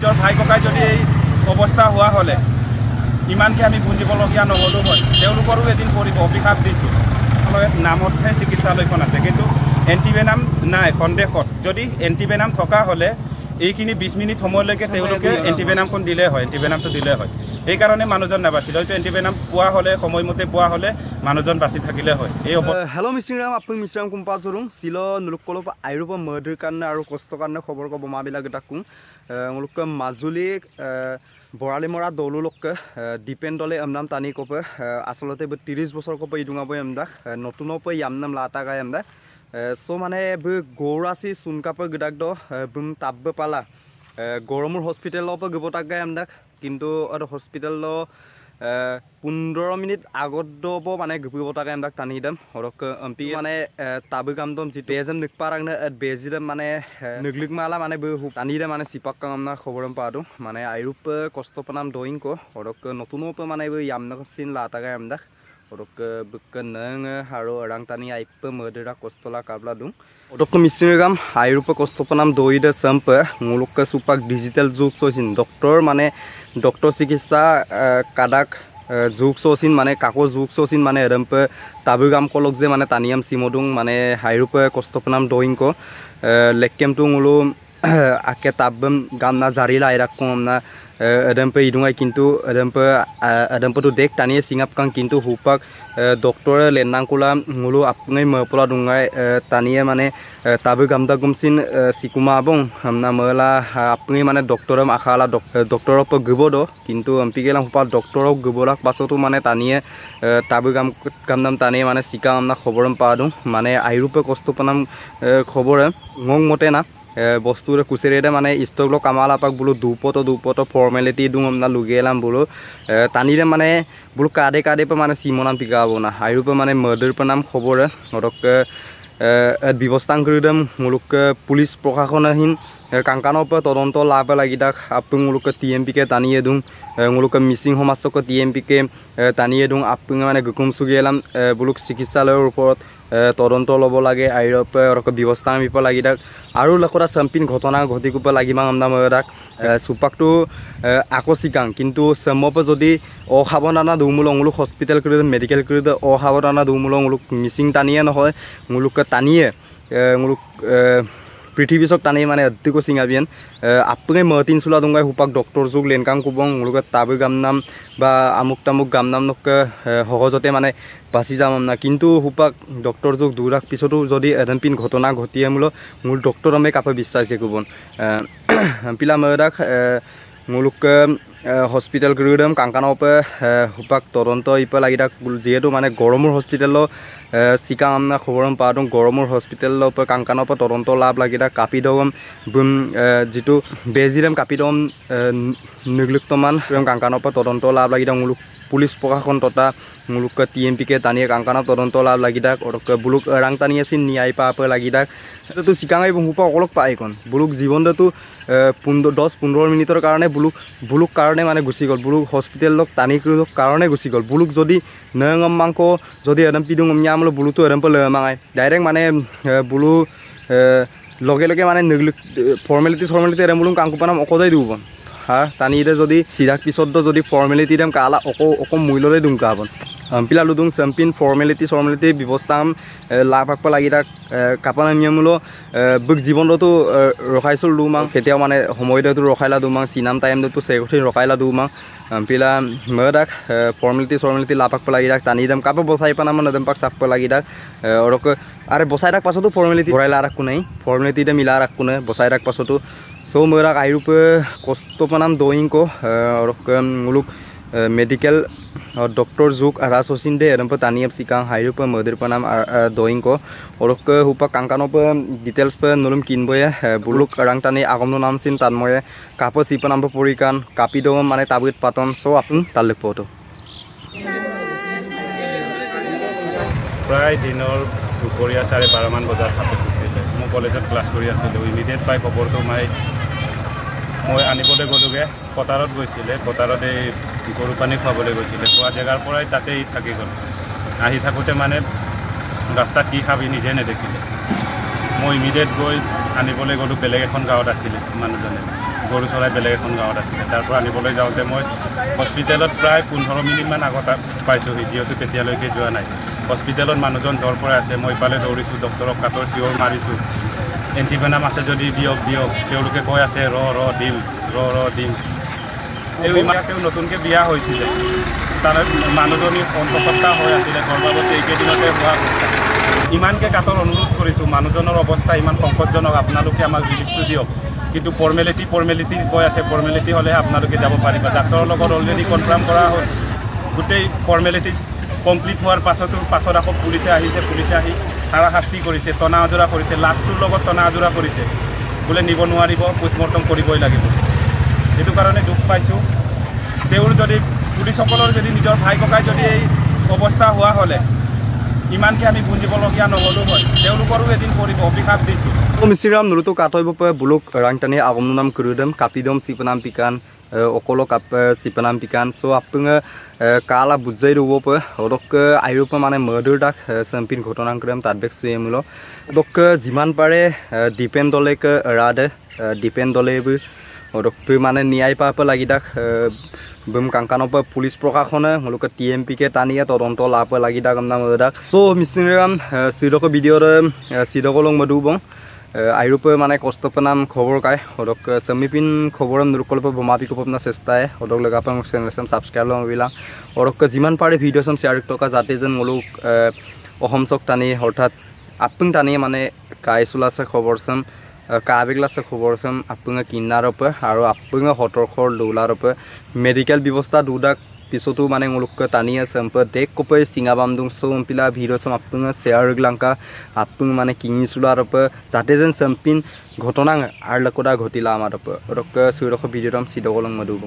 নিজৰ ভাই ককাই যদি এই অৱস্থা হোৱা হ'লে ইমানকৈ আমি বুজিবলগীয়া নহ'লো হয় তেওঁলোকৰো এদিন পৰিব অভিশাপ দিছোঁ নামতহে চিকিৎসালয়খন আছে কিন্তু এণ্টিভেনাম নাই সন্দেহত যদি এণ্টিভেনাম থকা হ'লে এইখিনি 20 মিনিট সময়লৈকে তেওঁলোকে এণ্টিভেনামখন দিলে হয় এণ্টিভেনামটো দিলে হয় এইকাৰণে মানুহজন নাবাচিলে হয়তো এণ্টিভেনাম পোৱা হ'লে সময়মতে পোৱা হ'লে মানুহজন বাচি থাকিলে হয় এই হেল্ল' মিষ্টিৰাম আপুনি মিষ্টিৰাম কোম্পা চৰুং চিল নুলুকলপ আইৰুপ মৰ্দিৰ কাৰণে আৰু কষ্টৰ কাৰণে খবৰ ক'ব মাবিলাক এটা কোং মুলুক মাজুলী বৰালিমৰা দৌলুলকে ডিপেণ্ডলে এমনাম টানি কপে আচলতে 30 বছৰ কপে ইডুঙাব এমদাক নতুনপে ইয়ামনাম লাটাগা এমদাক সো মানে গৌৰাচি চুনকাপে গিদাক দ বুম তাব্বে পালা গৰমুৰ হস্পিটেলপে গবতাগা এমদাক কিন্তু হস্পিটেল 15 মিনিট আগত দব মানে গবতাগা এমদাক টানি দেম হৰক এমপি মানে তাবু কামদম যি বেজম নিকপাৰাগনে বেজিদম মানে নিগলিক মালা মানে টানি দে মানে সিপাক কামনা খবৰম পাদু মানে আইৰুপ কষ্টপনাম দইং কো হৰক নতুনপে মানে ইয়ামনাক scene লাটাগা এমদাক Odok bukan neng haro orang tani aipe merdera kostola kabla dung. Odok misinegam airupa kostopanam doida sampai nguluk ke supak digital zuk sosin doktor mane doktor sikisa kadak zuk sosin mane kako zuk sosin mane rempe tabugam kolok je mane taniam simodung mane airupa kostopanam doing ko lekkem tu ngulu ake tabem gamna jarila irak komna adampe idungai kintu adampe tu dek tani singap kang kintu hupak doktor lenangkula ngulu apngai merpola dungai taniye mane tabu gamda gumsin sikuma abong hamna mela apngai mane doktoram akhala doktor op gebodo kintu ampikelang hupak doktor op gebolak pasotu mane taniye tabu gamdam taniye mane sika amna khoboram padung mane airupe kostopanam khobore ngong mote na বস্তুৰে কুচেৰেদে মানে ষ্টকলো কামালা পাক বুলো দুপটো formality দুম আমনা লুগেলাম বুলো টানিৰে মানে বুলো কাদে কাদে পে মানে সিমনাম পিকাব না আইৰুপে মানে মাৰ্ডাৰ নাম খবৰে হৰক ব্যৱস্থাং কৰিদম মুলুক পুলিচ প্ৰশাসনহীন কাংকানৰ পৰা তদন্ত লাভ লাগিদাক আপুং মুলুক টিএমপিকে টানিয়ে দুং মুলুক মিচিং সমাজক টিএমপিকে টানিয়ে দুং আপুং মানে গুকুম সুগেলাম বুলুক চিকিৎসালয়ৰ ওপৰত তদন্ত ল'ব লাগে আইৰুপে ৰক ব্যৱস্থা মিপ লাগিদাক আৰু লকৰা চাম্পিন ঘটনা ঘটিকুপ লাগিমাং আমনা মৰাক সুপাকটো আকসিকাং কিন্তু সমপ যদি অসাৱধানা দুমুলংলুক হস্পিটেল কৰি মেডিকেল কৰি অসাৱধানা দুমুলংলুক মিচিং টানিয়ে নহয় মুলুক টানিয়ে মুলুক পৃথিৱীচক টানি মানে অধিক সিঙাবিয়ান আপুঙে মতিন চুলা দুংগাই হুপাক ডক্টৰ যুগ লেনকাং কুবং মুলুক তাবু গামনাম বা আমুক তামুক গামনাম নক সহজতে মানে বাচি যাম না কিন্তু হুপাক ডক্টৰ যুগ দুৰাক পিছতো যদি এডানপিন ঘটনা ঘটিয়ে মূল মূল ডক্টৰমে কাপে বিশ্বাস কুবন পিলা মৰাক মুলুক হস্পিটেল কৰিদম কাংকানপে হুপাক তদন্ত ইপা লাগিদাক যেহেতু মানে গৰমুৰ হস্পিটেল চিকা আমনা খবৰম পাদং গৰমুৰ হস্পিটেল কাংকানপে তদন্ত লাভ লাগিদাক কাপিদম বুম যিটো বেজিৰাম কাপিদম নিগলিক্তমান কাংকানপে তদন্ত লাভ লাগিদাক মুলুক পুলিচ প্ৰশাসন তথা মুলুক টিএমপিকে টানিয়ে কাংকানা তদন্ত লাভ লাগিদাক বুলুক ৰাং টানি আছিল ন্যায় পাপে লাগিদাক তো চিকাঙাই হুপা অকলক পাইকন বুলুক জীৱনটো 10-15 মিনিটৰ কাৰণে বুলুক কাৰণে মানে গুচি গ'ল বুলুক হস্পিটেলক টানি কাৰণে গুচি গ'ল বুলুক যদি নয়ঙম মাংক যদি এডম পিডুং মিয়ামলো বুলুটো এডম পে লমাঙাই ডাইৰেক্ট মানে বুলু লগে লগে মানে ফৰ্মেলিটি এডম বুলুং কাংকুপানাম অকদাই দিব হা টানিতে যদি সিৰাক পিছত যদি ফৰ্মেলিটি দেম কালা অক মূল্যৰে দুং কাবন পিলা লুদুং চেম্পিয়ন ফৰ্মেলিটি ব্যৱস্থা লাভ আকপা লাগিদাক কাপানা মিয়ামুলো বুক জীৱনটো ৰখাইছিল দুমাং কেতিয়াও মানে সময়টো ৰখাইলা দুমাং চিনাম টাইমটো চেকঠি ৰখাইলা দুমাং পিলা মৰাক ফৰ্মেলিটি লাভ আকপা লাগিদাক টানি দেম কাপে বচাই পানা মানে দেম পাক চাপা লাগিদাক অৰক আৰে বচাই ৰাখ পাছতো ফৰ্মেলিটি ভৰাইলা ৰাখো নাই ফৰ্মেলিটিতে মিলা ৰাখো নাই বচাই ৰাখ পাছতো সো মৰাক আইৰুপে কষ্টপনাম দইংকো অৰক মুলুক মেডিকেল ডক্টৰ যুগ ৰাজ হচিন দে এডম্প টানিয়াম চিকাং হাইৰুপে মৰ্দিৰ পানাম দইংকো অৰক হুপা কাংকানপে ডিটেইলছ পে নলুম কিনবয়ে বুলুক ৰাং টানি আগমনো নাম চিন তানময়ে কাপ চিপনাম পৰিকান কাপিদম মানে তাবুত পাতন সো আপোন তালক পটো প্ৰায় দিনৰ দুপৰীয়া 12:30 মান বজাত হাতত উঠিলে মই কলেজত ক্লাছ কৰি আছিলোঁ ইমিডিয়েট পাই খবৰটো মই আনিবলৈ গ'লোগৈ পথাৰত গৈছিলে পথাৰত এই গৰু পানী খুৱাবলৈ গৈছিলে খোৱা জেগাৰ পৰাই তাতেই থাকি গ'ল আহি থাকোঁতে মানে ৰাস্তাত কি খাবি নিজে নেদেখিলে মই ইমিডিয়েট গৈ আনিবলৈ গ'লোঁ বেলেগ এখন গাঁৱত আছিলে মানুহজনে গৰু চৰাই বেলেগ এখন গাঁৱত আছিলে তাৰ পৰা আনিবলৈ যাওঁতে মই হস্পিটেলত প্ৰায় 15 মিনিটমান আগত পাইছোঁহি যিহেতু তেতিয়ালৈকে যোৱা নাই হস্পিটেলত মানুহজন জ্বৰ পৰা আছে মই ইফালে দৌৰিছোঁ ডক্টৰক কাটৰ চিঞৰ মাৰিছোঁ এণ্টিভেনাম আছে যদি দিয়ক তেওঁলোকে কৈ আছে দিম দিম তেওঁ নতুনকৈ বিয়া হৈছিলে তাৰ মানুহজনী অন্তঃসত্ত্বা হৈ আছিলে গৰ্ভৱতী এইকেইদিনতে হোৱা ইমানকৈ কাটৰ অনুৰোধ কৰিছোঁ মানুহজনৰ অৱস্থা ইমান সংকটজনক আপোনালোকে আমাক ৰিলিজটো দিয়ক কিন্তু ফৰ্মেলিটি কৈ আছে ফৰ্মেলিটি হ'লেহে আপোনালোকে যাব পাৰিব ডাক্তৰৰ লগত অলৰেডি কনফাৰ্ম কৰা হ'ল গোটেই ফৰ্মেলিটি কমপ্লিট হোৱাৰ পাছত আকৌ পুলিচে আহি হাৰাশাস্তি কৰিছে টনা আজোৰা কৰিছে লাষ্টটোৰ লগত টনা আজোৰা কৰিছে বোলে নিব নোৱাৰিব পোষ্টমৰ্টম কৰিবই লাগিব সেইটো কাৰণে দুখ পাইছোঁ তেওঁৰ যদি পুলিচসকলৰ যদি নিজৰ ভাই ককাই যদি এই অৱস্থা হোৱা হ'লে ইমানকৈ আমি বুজিবলগীয়া নহ'লো হয় তেওঁলোকৰো এদিন পৰিব অভিশাপ দিছোঁ মিচিৰাম নুৰুতো কাটইব বুলুক ৰাংটানি আগমনো নাম কৰিদম কাপিদম চিপনাম পিকান অকল কাপ চিপনাম পিকান চ' আপুঙে কালা বুজাই ৰ'ব অদক আইৰূপ মানে মাৰ্ডাৰ দাক চেম্পিয়ন ঘটনা কৰিম তাত বেক চুয়েমুল অদক যিমান পাৰে ডিপেণ্ড দলেকে ৰাধে ডিপেণ্ড দলেবো অদক মানে ন্যায় পাপ লাগি দাক বম কাংকানৰ পৰা পুলিচ প্ৰশাসনে মুলকে টিএমপিকে টানিয়ে তদন্ত লাভ লাগি দাক নাম দাক চ' মিচিৰাম চিৰক ভিডিঅ'ৰ চিৰকলং মধুবং আইৰূপে মানে কষ্ট নাম খবৰ কায় অদক চেমিপিন খবৰ নুৰুকল্প বোমা পিকপনা চেষ্টায় অদক লগা পাং চেনেল সাবস্ক্ৰাইব লংবিলা অদক যিমান পাৰে ভিডিঅ' চাম শ্বেয়াৰ টকা যাতে যেন মুলুক অসমচক টানি অৰ্থাৎ আপুং টানি মানে কাই চলাছে খবৰ চাম কাবেগলাছে খবৰ চাম আপুঙে কিনাৰ পৰা আৰু আপুঙে সতৰ্কৰ দৌলাৰ পৰা মেডিকেল ব্যৱস্থা দুদাক পিছতো মানে মুলুককে টানি আছে দেখ কপে চিঙা বামদুং চমপিলা ভিডিঅ' চাম আপুঙে শ্বেয়াৰ গলাংকা আপুং মানে কিনি চলাৰ পৰা যাতে যেন চেম্পিয়ন ঘটনা আৰু লকোদা ঘটিলা আমাৰ পৰা অদক চিৰক ভিডিঅ'ম চিদকলং মধুবং